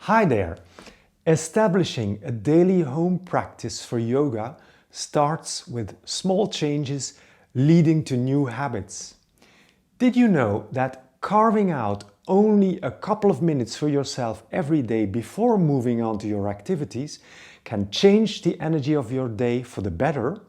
Hi there! Establishing a daily home practice for yoga starts with small changes leading to new habits. Did you know that carving out only a couple of minutes for yourself every day before moving on to your activities can change the energy of your day for the better?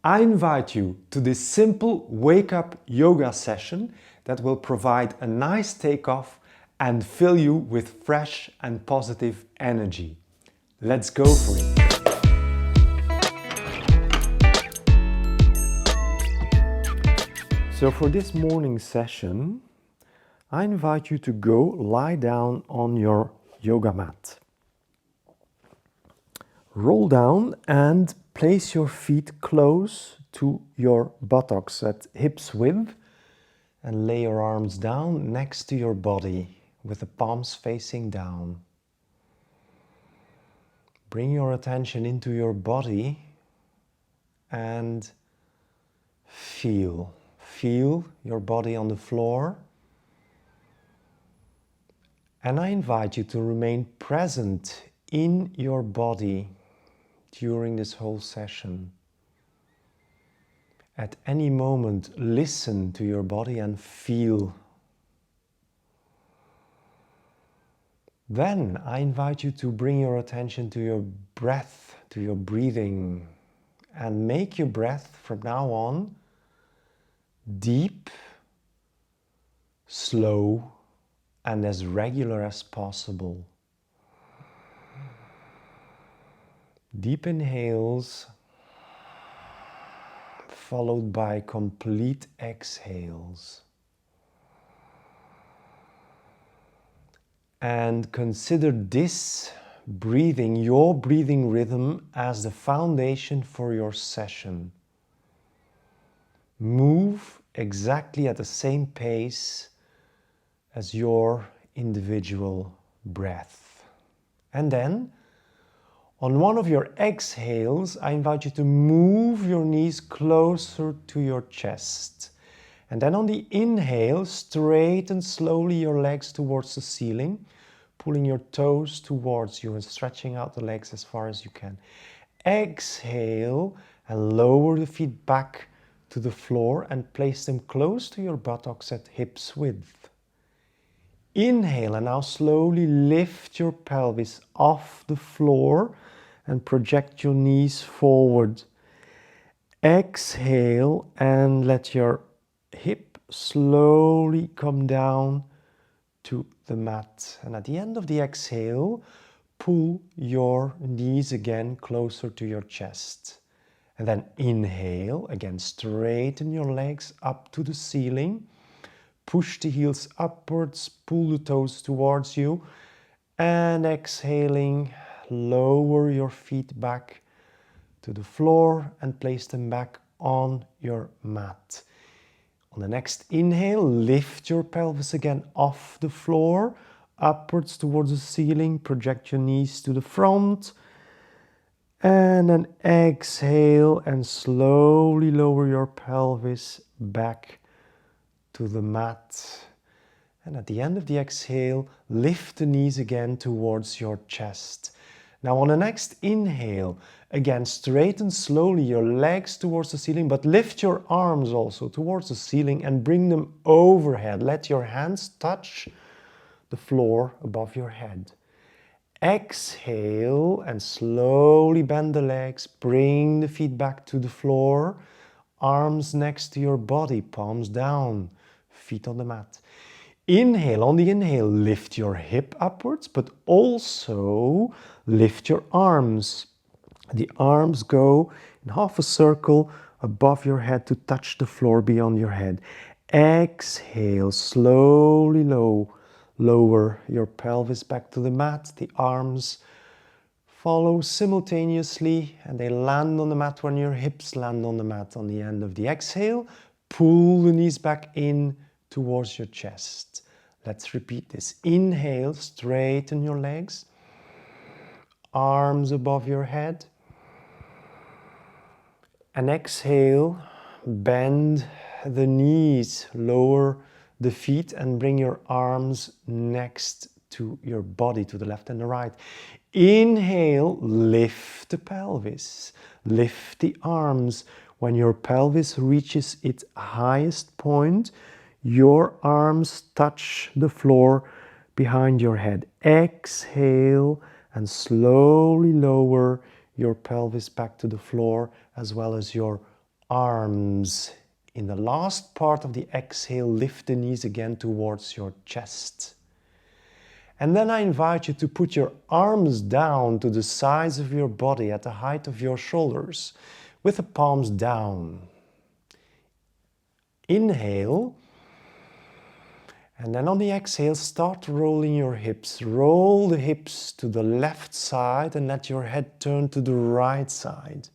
I invite you to this simple wake-up yoga session that will provide a nice takeoff and fill you with fresh and positive energy. Let's go for it! So for this morning session, I invite you to go lie down on your yoga mat. Roll down and place your feet close to your buttocks at hips width and lay your arms down next to your body with the palms facing down. Bring your attention into your body and feel your body on the floor. And I invite you to remain present in your body during this whole session. At any moment, listen to your body and feel. Then I invite you to bring your attention to your breath, to your breathing, and make your breath from now on deep, slow, and as regular as possible. Deep inhales followed by complete exhales. And consider this breathing, your breathing rhythm, as the foundation for your session. Move exactly at the same pace as your individual breath. And then, on one of your exhales, I invite you to move your knees closer to your chest. And then on the inhale, straighten slowly your legs towards the ceiling, pulling your toes towards you and stretching out the legs as far as you can. Exhale and lower the feet back to the floor and place them close to your buttocks at hips width. Inhale and now slowly lift your pelvis off the floor and project your knees forward. Exhale and let your hip slowly come down to the mat. And at the end of the exhale, pull your knees again closer to your chest. And then inhale, again straighten your legs up to the ceiling. Push the heels upwards, pull the toes towards you. And exhaling, lower your feet back to the floor and place them back on your mat. On the next inhale, lift your pelvis again off the floor, upwards towards the ceiling, project your knees to the front. And then exhale and slowly lower your pelvis back to the mat. And at the end of the exhale, lift the knees again towards your chest. Now on the next inhale, again straighten slowly your legs towards the ceiling, but lift your arms also towards the ceiling and bring them overhead. Let your hands touch the floor above your head. Exhale and slowly bend the legs, bring the feet back to the floor, arms next to your body, palms down, feet on the mat. Inhale, on the inhale, lift your hip upwards, but also lift your arms. The arms go in half a circle above your head to touch the floor beyond your head. Exhale, slowly lower your pelvis back to the mat. The arms follow simultaneously and they land on the mat when your hips land on the mat. On the end of the exhale, pull the knees back in towards your chest. Let's repeat this. Inhale, straighten your legs. Arms above your head. And exhale, bend the knees, lower the feet and bring your arms next to your body, to the left and the right. Inhale, lift the pelvis, lift the arms. When your pelvis reaches its highest point, your arms touch the floor behind your head. Exhale and slowly lower your pelvis back to the floor, as well as your arms. In the last part of the exhale, lift the knees again towards your chest. And then I invite you to put your arms down to the sides of your body at the height of your shoulders, with the palms down. Inhale. And then on the exhale, start rolling your hips. Roll the hips to the left side and let your head turn to the right side.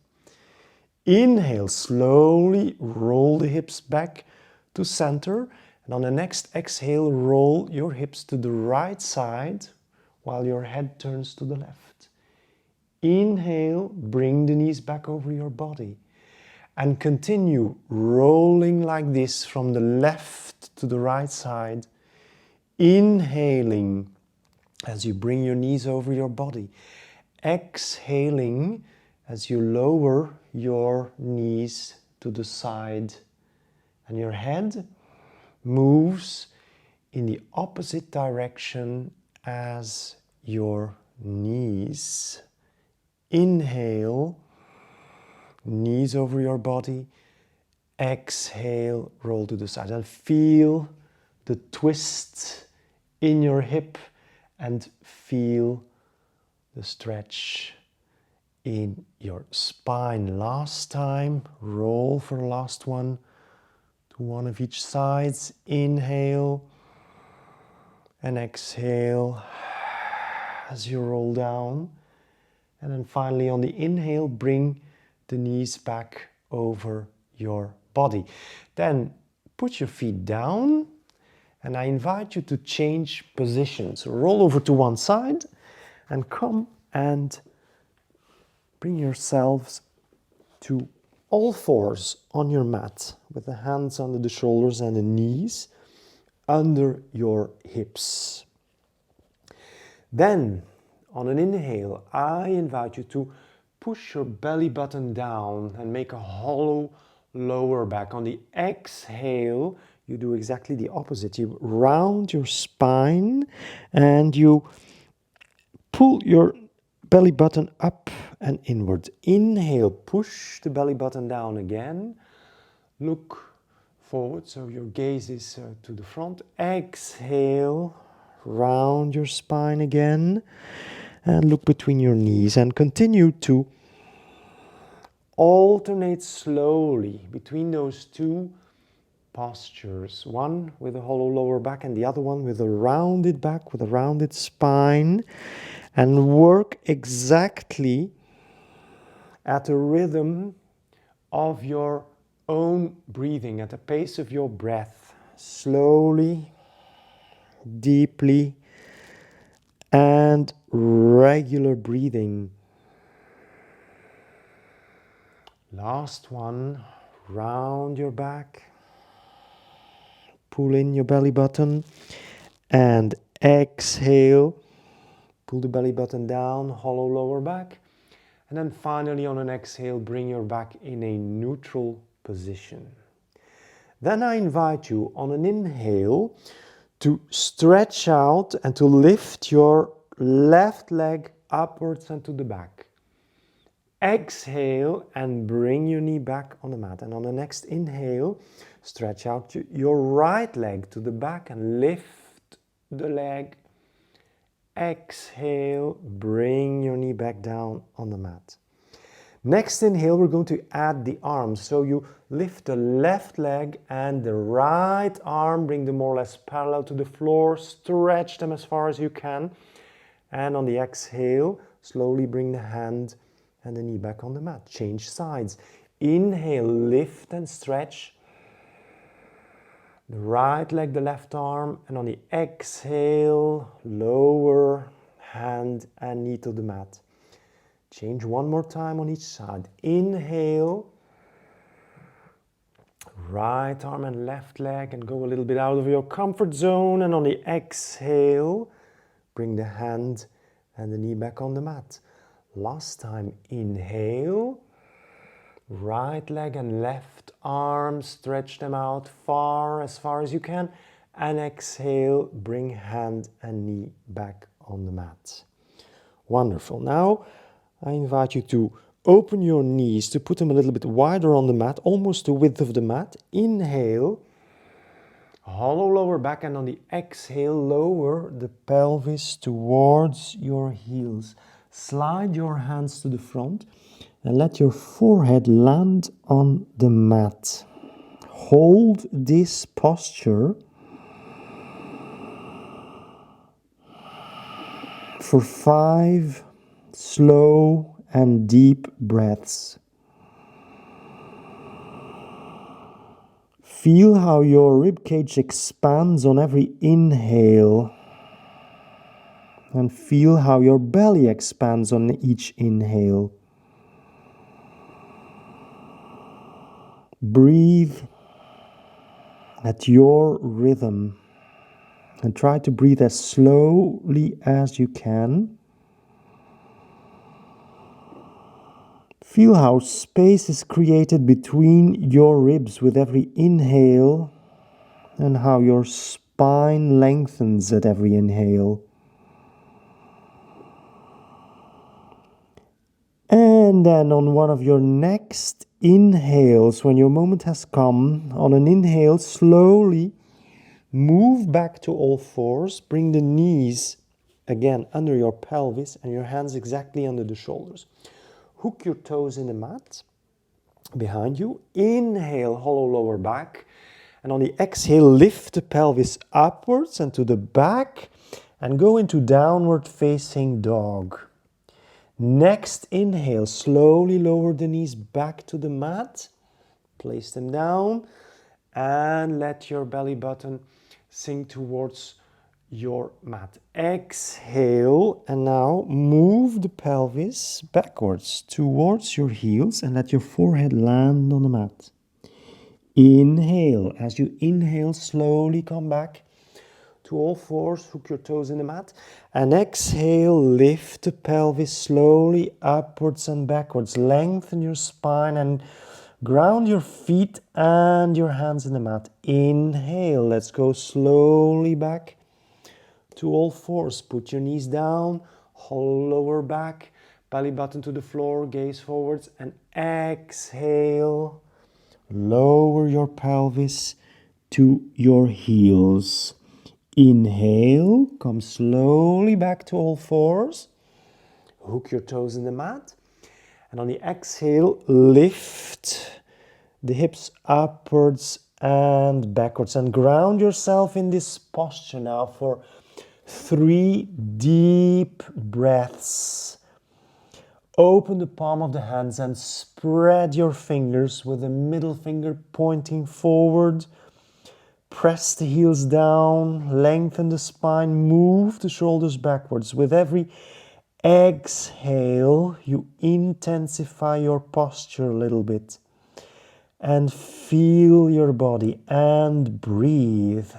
Inhale, slowly roll the hips back to center. And on the next exhale, roll your hips to the right side while your head turns to the left. Inhale, bring the knees back over your body. And continue rolling like this from the left to the right side. Inhaling as you bring your knees over your body. Exhaling as you lower your knees to the side. And your head moves in the opposite direction as your knees. Inhale, knees over your body. Exhale, roll to the side. And feel the twist in your hip and feel the stretch in your spine. Last time, roll for the last one to one of each side. Inhale and exhale as you roll down. And then finally on the inhale, bring the knees back over your body. Then put your feet down and I invite you to change positions. Roll over to one side and come and bring yourselves to all fours on your mat with the hands under the shoulders and the knees under your hips. Then on an inhale, I invite you to push your belly button down and make a hollow lower back. On the exhale, you do exactly the opposite. You round your spine and you pull your belly button up and inward. Inhale, push the belly button down again. Look forward, so your gaze is to the front. Exhale, round your spine again and look between your knees and continue to alternate slowly between those two postures. One with a hollow lower back and the other one with a rounded back, with a rounded spine. And work exactly at the rhythm of your own breathing, at the pace of your breath. Slowly, deeply, and regular breathing. Last one, round your back. Pull in your belly button and exhale. Pull the belly button down, hollow lower back. And then finally on an exhale, bring your back in a neutral position. Then I invite you on an inhale to stretch out and to lift your left leg upwards and to the back. Exhale and bring your knee back on the mat. And on the next inhale, stretch out your right leg to the back and lift the leg. Exhale, bring your knee back down on the mat. Next inhale, we're going to add the arms. So you lift the left leg and the right arm, bring them more or less parallel to the floor, stretch them as far as you can. And on the exhale, slowly bring the hand and the knee back on the mat. Change sides. Inhale, lift and stretch. The right leg, the left arm, and on the exhale, lower hand and knee to the mat. Change one more time on each side. Inhale, right arm and left leg, and go a little bit out of your comfort zone. And on the exhale, bring the hand and the knee back on the mat. Last time, inhale. Right leg and left arm, stretch them out as far as you can. And exhale, bring hand and knee back on the mat. Wonderful. Now, I invite you to open your knees, to put them a little bit wider on the mat, almost the width of the mat. Inhale, hollow lower back, and on the exhale, lower the pelvis towards your heels. Slide your hands to the front and let your forehead land on the mat. Hold this posture for 5 slow and deep breaths. Feel how your ribcage expands on every inhale, and feel how your belly expands on each inhale. Breathe at your rhythm and try to breathe as slowly as you can. Feel how space is created between your ribs with every inhale and how your spine lengthens at every inhale. And then on one of your next inhales, when your moment has come, on an inhale, slowly move back to all fours. Bring the knees again under your pelvis and your hands exactly under the shoulders. Hook your toes in the mat behind you. Inhale, hollow lower back. And on the exhale, lift the pelvis upwards and to the back and go into downward facing dog. Next inhale, slowly lower the knees back to the mat. Place them down and let your belly button sink towards your mat. Exhale, and now move the pelvis backwards towards your heels and let your forehead land on the mat. Inhale. As you inhale, slowly come back to all fours, hook your toes in the mat. And exhale, lift the pelvis slowly upwards and backwards. Lengthen your spine and ground your feet and your hands in the mat. Inhale, let's go slowly back to all fours. Put your knees down, hollow lower back, belly button to the floor, gaze forwards, and exhale. Lower your pelvis to your heels. Inhale, come slowly back to all fours. Hook your toes in the mat. And on the exhale, lift the hips upwards and backwards. And ground yourself in this posture now for 3 deep breaths. Open the palm of the hands and spread your fingers with the middle finger pointing forward. Press the heels down, lengthen the spine, move the shoulders backwards. With every exhale, you intensify your posture a little bit. And feel your body and breathe.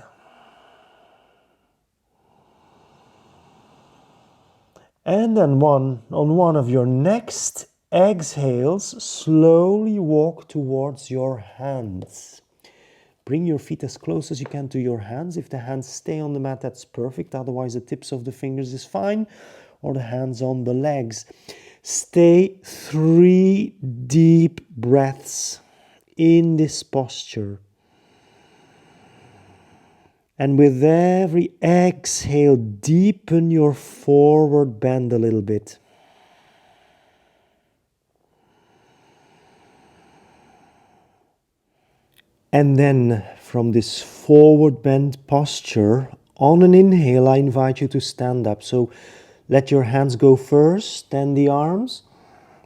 And then on one of your next exhales, slowly walk towards your hands. Bring your feet as close as you can to your hands. If the hands stay on the mat, that's perfect. Otherwise, the tips of the fingers is fine. Or the hands on the legs. Stay 3 deep breaths in this posture. And with every exhale, deepen your forward bend a little bit. And then from this forward bend posture, on an inhale, I invite you to stand up. So let your hands go first, then the arms.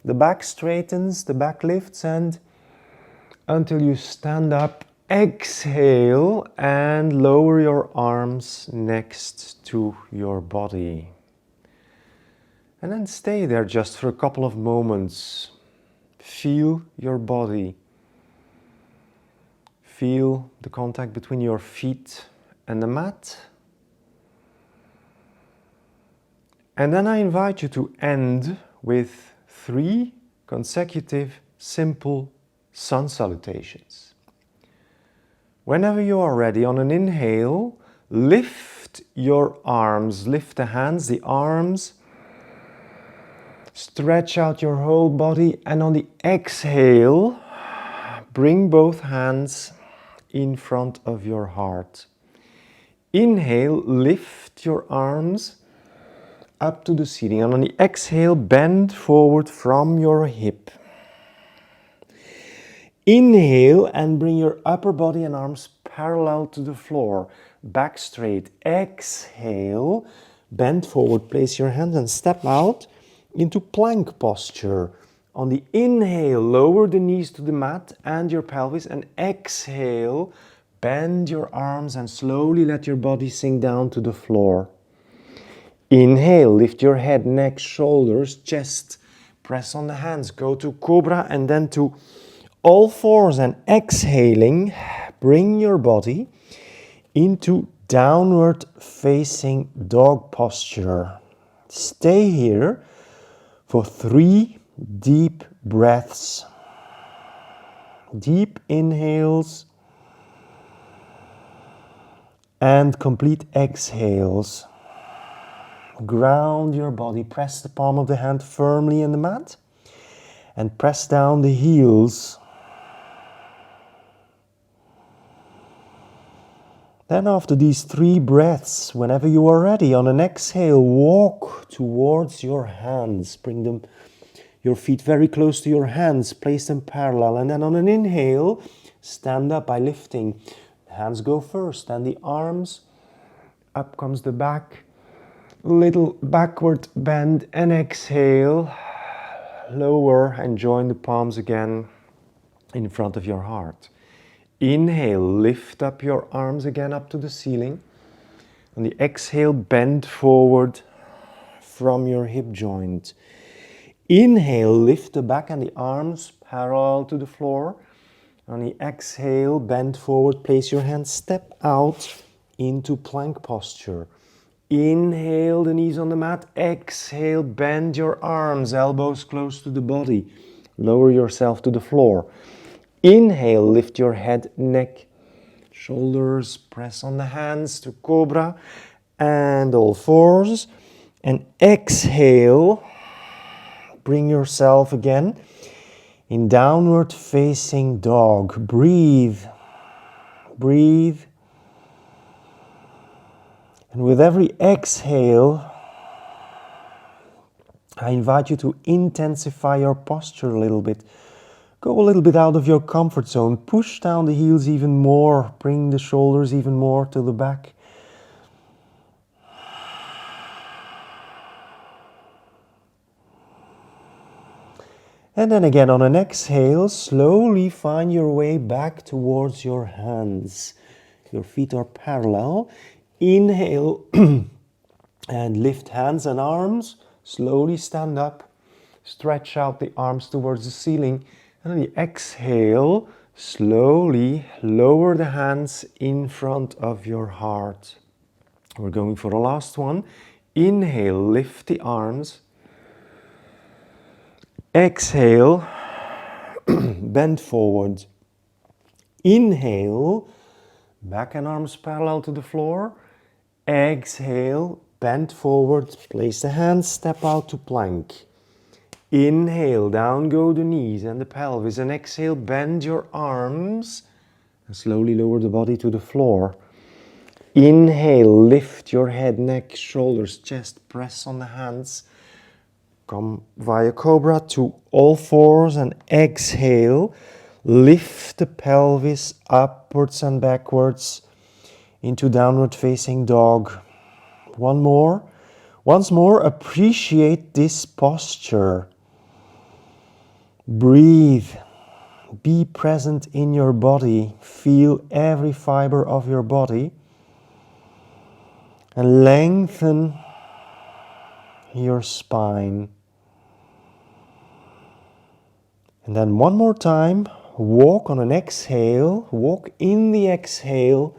The back straightens, the back lifts, and until you stand up, exhale and lower your arms next to your body. And then stay there just for a couple of moments. Feel your body. Feel the contact between your feet and the mat. And then I invite you to end with 3 consecutive simple sun salutations. Whenever you are ready, on an inhale, lift your arms, lift the hands, the arms, stretch out your whole body, and on the exhale, bring both hands in front of your heart. Inhale, lift your arms up to the ceiling, and on the exhale, bend forward from your hip. Inhale and bring your upper body and arms parallel to the floor, back straight. Exhale, bend forward, place your hands and step out into plank posture. On the inhale, lower the knees to the mat and your pelvis, and exhale, bend your arms and slowly let your body sink down to the floor. Inhale, lift your head, neck, shoulders, chest, press on the hands, go to cobra and then to all fours, and exhaling, bring your body into downward facing dog posture. Stay here for 3 deep breaths. Deep inhales and complete exhales. Ground your body, press the palm of the hand firmly in the mat and press down the heels. Then after these 3 breaths, whenever you are ready, on an exhale, walk towards your hands. Bring your feet very close to your hands, place them parallel. And then on an inhale, stand up by lifting. The hands go first, and the arms, up comes the back. Little backward bend, and exhale. Lower and join the palms again in front of your heart. Inhale, lift up your arms again up to the ceiling. On the exhale, bend forward from your hip joint. Inhale, lift the back and the arms parallel to the floor. On the exhale, bend forward, place your hands, step out into plank posture. Inhale, the knees on the mat. Exhale, bend your arms, elbows close to the body. Lower yourself to the floor. Inhale, lift your head, neck, shoulders, press on the hands to cobra and all fours. And exhale, bring yourself again in downward facing dog. Breathe, breathe. And with every exhale, I invite you to intensify your posture a little bit. Go a little bit out of your comfort zone. Push down the heels even more. Bring the shoulders even more to the back. And then again on an exhale, slowly find your way back towards your hands. Your feet are parallel. Inhale and lift hands and arms. Slowly stand up. Stretch out the arms towards the ceiling. And on the exhale, slowly lower the hands in front of your heart. We're going for the last one. Inhale, lift the arms. Exhale, bend forward. Inhale, back and arms parallel to the floor. Exhale, bend forward, place the hands, step out to plank. Inhale, down go the knees and the pelvis, and exhale, bend your arms and slowly lower the body to the floor. Inhale, lift your head, neck, shoulders, chest, press on the hands. Come via cobra to all fours and exhale. Lift the pelvis upwards and backwards into downward facing dog. One more. Once more, appreciate this posture. Breathe. Be present in your body. Feel every fiber of your body. And lengthen your spine. And then one more time, walk on an exhale. Walk in the exhale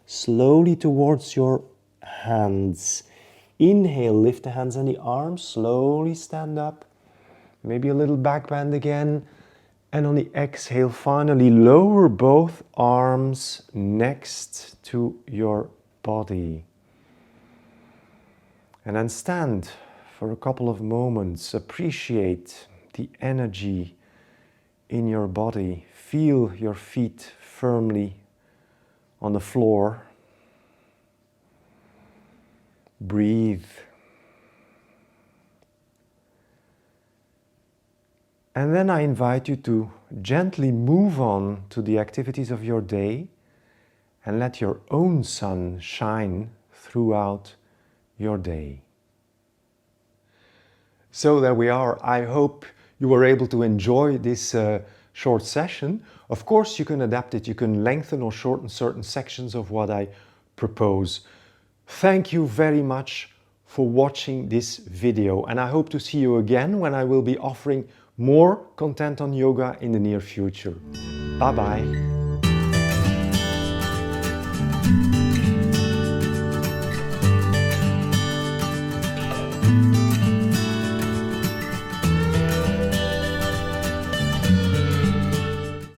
slowly towards your hands. inhale, lift the hands and the arms, slowly stand up. Maybe a little back bend again. And on the exhale, finally lower both arms next to your body. And then stand for a couple of moments. Appreciate the energy in your body. Feel your feet firmly on the floor. Breathe. And then I invite you to gently move on to the activities of your day and let your own sun shine throughout your day. So there we are. I hope you were able to enjoy this short session. Of course, you can adapt it. You can lengthen or shorten certain sections of what I propose. Thank you very much for watching this video, and I hope to see you again when I will be offering more content on yoga in the near future. Bye-bye.